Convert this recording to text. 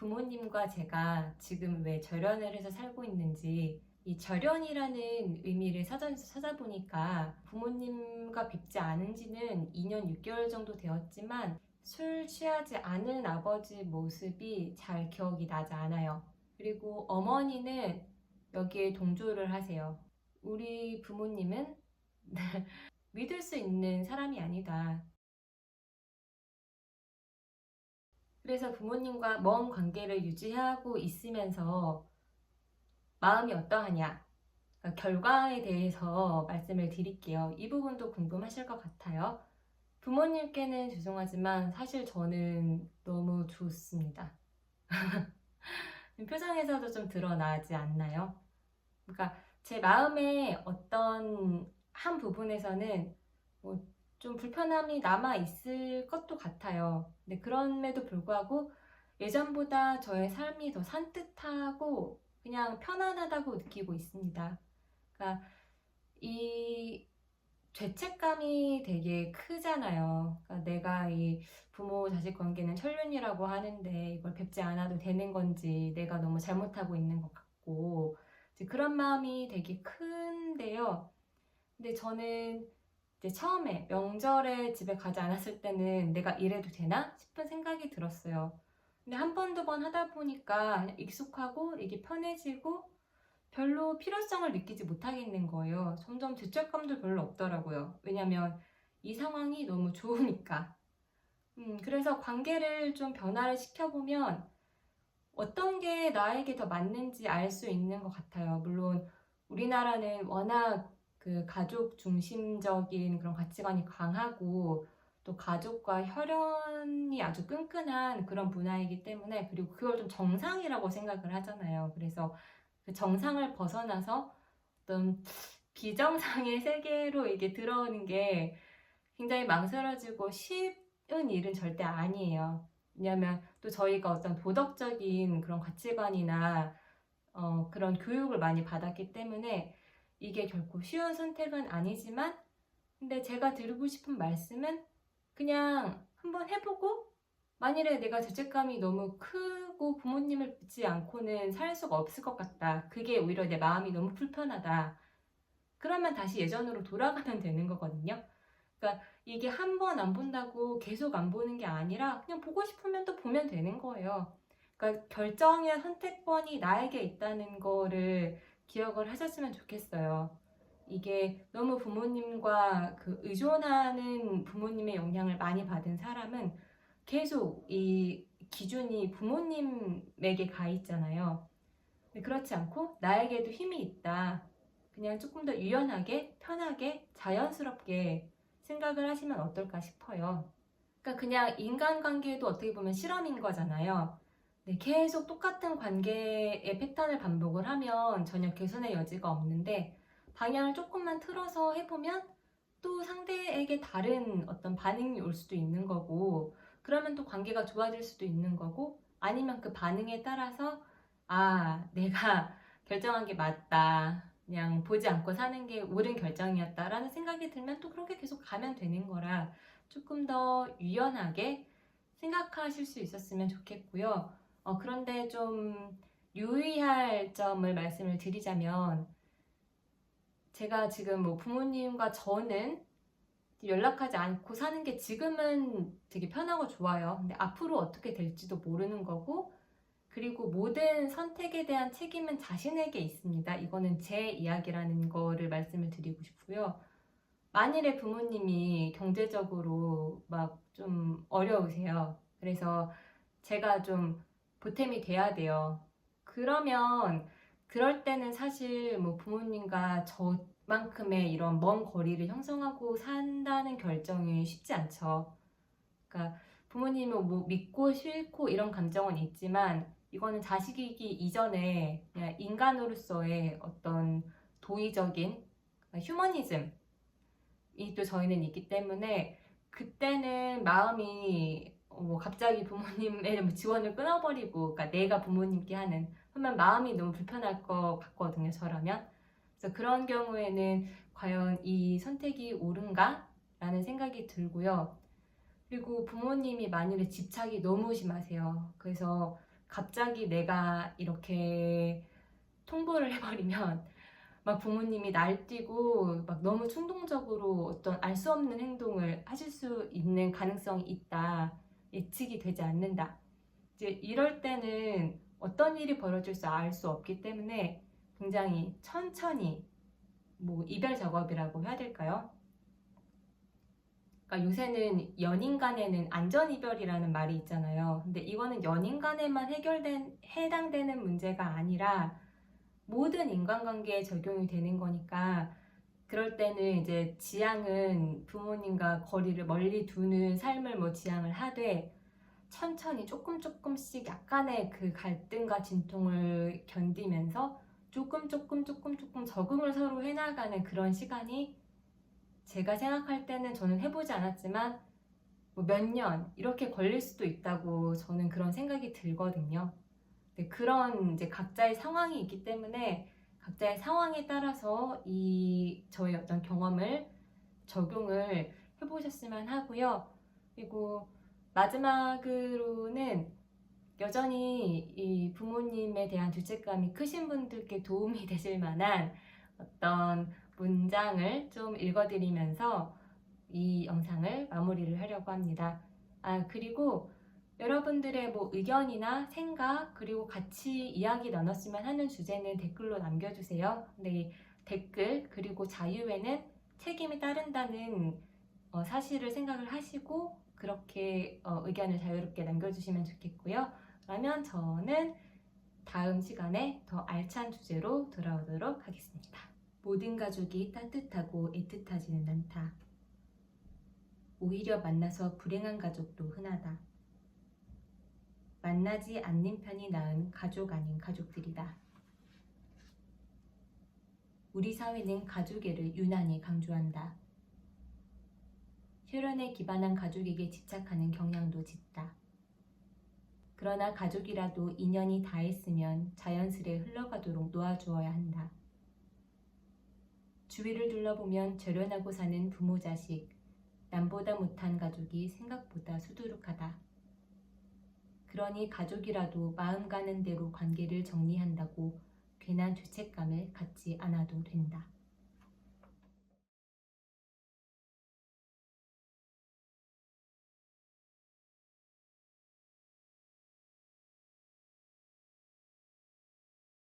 부모님과 제가 지금 왜 절연을 해서 살고 있는지, 이 절연이라는 의미를 사전에서 찾아보니까 부모님과 뵙지 않은 지는 2년 6개월 정도 되었지만 술 취하지 않은 아버지 모습이 잘 기억이 나지 않아요. 그리고 어머니는 여기에 동조를 하세요. 우리 부모님은 믿을 수 있는 사람이 아니다. 그래서 부모님과 먼 관계를 유지하고 있으면서 마음이 어떠하냐? 그러니까 결과에 대해서 말씀을 드릴게요. 이 부분도 궁금하실 것 같아요. 부모님께는 죄송하지만 사실 저는 너무 좋습니다. 표정에서도 좀 드러나지 않나요? 그러니까 제 마음에 어떤 한 부분에서는 좀 불편함이 남아 있을 것도 같아요. 근데 그럼에도 불구하고 예전보다 저의 삶이 더 산뜻하고 그냥 편안하다고 느끼고 있습니다. 그러니까 이 죄책감이 되게 크잖아요. 그러니까 내가 이 부모 자식 관계는 천륜이라고 하는데 이걸 뵙지 않아도 되는 건지 내가 너무 잘못하고 있는 것 같고 이제 그런 마음이 되게 큰데요. 근데 저는 이제 처음에 명절에 집에 가지 않았을 때는 내가 이래도 되나 싶은 생각이 들었어요. 근데 한 번, 두 번 하다 보니까 그냥 익숙하고 이게 편해지고 별로 필요성을 느끼지 못하겠는 거예요. 점점 죄책감도 별로 없더라고요. 왜냐면 이 상황이 너무 좋으니까. 그래서 관계를 좀 변화를 시켜보면 어떤 게 나에게 더 맞는지 알 수 있는 것 같아요. 물론 우리나라는 워낙 그 가족 중심적인 그런 가치관이 강하고 또 가족과 혈연이 아주 끈끈한 그런 문화이기 때문에 그리고 그걸 좀 정상이라고 생각을 하잖아요. 그래서 그 정상을 벗어나서 어떤 비정상의 세계로 이게 들어오는 게 굉장히 망설여지고 쉬운 일은 절대 아니에요. 왜냐하면 또 저희가 어떤 도덕적인 그런 가치관이나 그런 교육을 많이 받았기 때문에 이게 결코 쉬운 선택은 아니지만 근데 제가 드리고 싶은 말씀은 그냥 한번 해보고 만일에 내가 죄책감이 너무 크고 부모님을 믿지 않고는 살 수가 없을 것 같다. 그게 오히려 내 마음이 너무 불편하다. 그러면 다시 예전으로 돌아가면 되는 거거든요. 그러니까 이게 한 번 안 본다고 계속 안 보는 게 아니라 그냥 보고 싶으면 또 보면 되는 거예요. 그러니까 결정의 선택권이 나에게 있다는 거를 기억을 하셨으면 좋겠어요. 이게 너무 부모님과 그 의존하는 부모님의 영향을 많이 받은 사람은 계속 이 기준이 부모님에게 가 있잖아요. 근데 그렇지 않고 나에게도 힘이 있다. 그냥 조금 더 유연하게, 편하게, 자연스럽게 생각을 하시면 어떨까 싶어요. 그러니까 그냥 인간관계도 어떻게 보면 실험인 거잖아요. 네, 계속 똑같은 관계의 패턴을 반복을 하면 전혀 개선의 여지가 없는데 방향을 조금만 틀어서 해보면 또 상대에게 다른 어떤 반응이 올 수도 있는 거고 그러면 또 관계가 좋아질 수도 있는 거고 아니면 그 반응에 따라서 아, 내가 결정한 게 맞다. 그냥 보지 않고 사는 게 옳은 결정이었다라는 생각이 들면 또 그렇게 계속 가면 되는 거라 조금 더 유연하게 생각하실 수 있었으면 좋겠고요. 그런데 좀 유의할 점을 말씀을 드리자면 제가 지금 뭐 부모님과 저는 연락하지 않고 사는 게 지금은 되게 편하고 좋아요. 근데 앞으로 어떻게 될지도 모르는 거고 그리고 모든 선택에 대한 책임은 자신에게 있습니다. 이거는 제 이야기라는 거를 말씀을 드리고 싶고요. 만일에 부모님이 경제적으로 막 좀 어려우세요. 그래서 제가 좀 보탬이 돼야 돼요. 그러면 그럴 때는 사실 뭐 부모님과 저만큼의 이런 먼 거리를 형성하고 산다는 결정이 쉽지 않죠. 그러니까 부모님을 뭐 믿고 싫고 이런 감정은 있지만 이거는 자식이기 이전에 그냥 인간으로서의 어떤 도의적인 휴머니즘 이 또 저희는 있기 때문에 그때는 마음이 뭐 갑자기 부모님의 뭐 지원을 끊어버리고 그러니까 내가 부모님께 하는 그러면 마음이 너무 불편할 것 같거든요 저라면 그래서 그런 경우에는 과연 이 선택이 옳은가? 라는 생각이 들고요 그리고 부모님이 만일에 집착이 너무 심하세요 그래서 갑자기 내가 이렇게 통보를 해버리면 막 부모님이 날뛰고 막 너무 충동적으로 어떤 알 수 없는 행동을 하실 수 있는 가능성이 있다. 예측이 되지 않는다. 이제 이럴 때는 어떤 일이 벌어질지 알 수 없기 때문에 굉장히 천천히 뭐 이별 작업이라고 해야 될까요? 그러니까 요새는 연인 간에는 안전 이별이라는 말이 있잖아요. 근데 이거는 연인 간에만 해당되는 문제가 아니라 모든 인간관계에 적용이 되는 거니까 그럴 때는 이제 지향은 부모님과 거리를 멀리 두는 삶을 뭐 지향을 하되 천천히 조금씩 약간의 그 갈등과 진통을 견디면서 조금 적응을 서로 해나가는 그런 시간이 제가 생각할 때는 저는 해보지 않았지만 뭐 몇 년 이렇게 걸릴 수도 있다고 저는 그런 생각이 들거든요. 네, 그런 이제 각자의 상황이 있기 때문에 각자의 상황에 따라서 이 저의 어떤 경험을 적용을 해보셨으면 하고요. 그리고 마지막으로는 여전히 이 부모님에 대한 죄책감이 크신 분들께 도움이 되실 만한 어떤 문장을 좀 읽어드리면서 이 영상을 마무리를 하려고 합니다. 그리고 여러분들의 뭐 의견이나 생각 그리고 같이 이야기 나눴으면 하는 주제는 댓글로 남겨주세요. 네, 댓글 그리고 자유에는 책임이 따른다는 사실을 생각을 하시고 그렇게 의견을 자유롭게 남겨주시면 좋겠고요. 그러면 저는 다음 시간에 더 알찬 주제로 돌아오도록 하겠습니다. 모든 가족이 따뜻하고 애틋하지는 않다. 오히려 만나서 불행한 가족도 흔하다. 만나지 않는 편이 나은 가족 아닌 가족들이다. 우리 사회는 가족애를 유난히 강조한다. 혈연에 기반한 가족에게 집착하는 경향도 짙다. 그러나 가족이라도 인연이 닿았으면 자연스레 흘러가도록 놓아주어야 한다. 주위를 둘러보면 절연하고 사는 부모 자식, 남보다 못한 가족이 생각보다 수두룩하다. 그러니 가족이라도 마음 가는 대로 관계를 정리한다고 괜한 죄책감을 갖지 않아도 된다.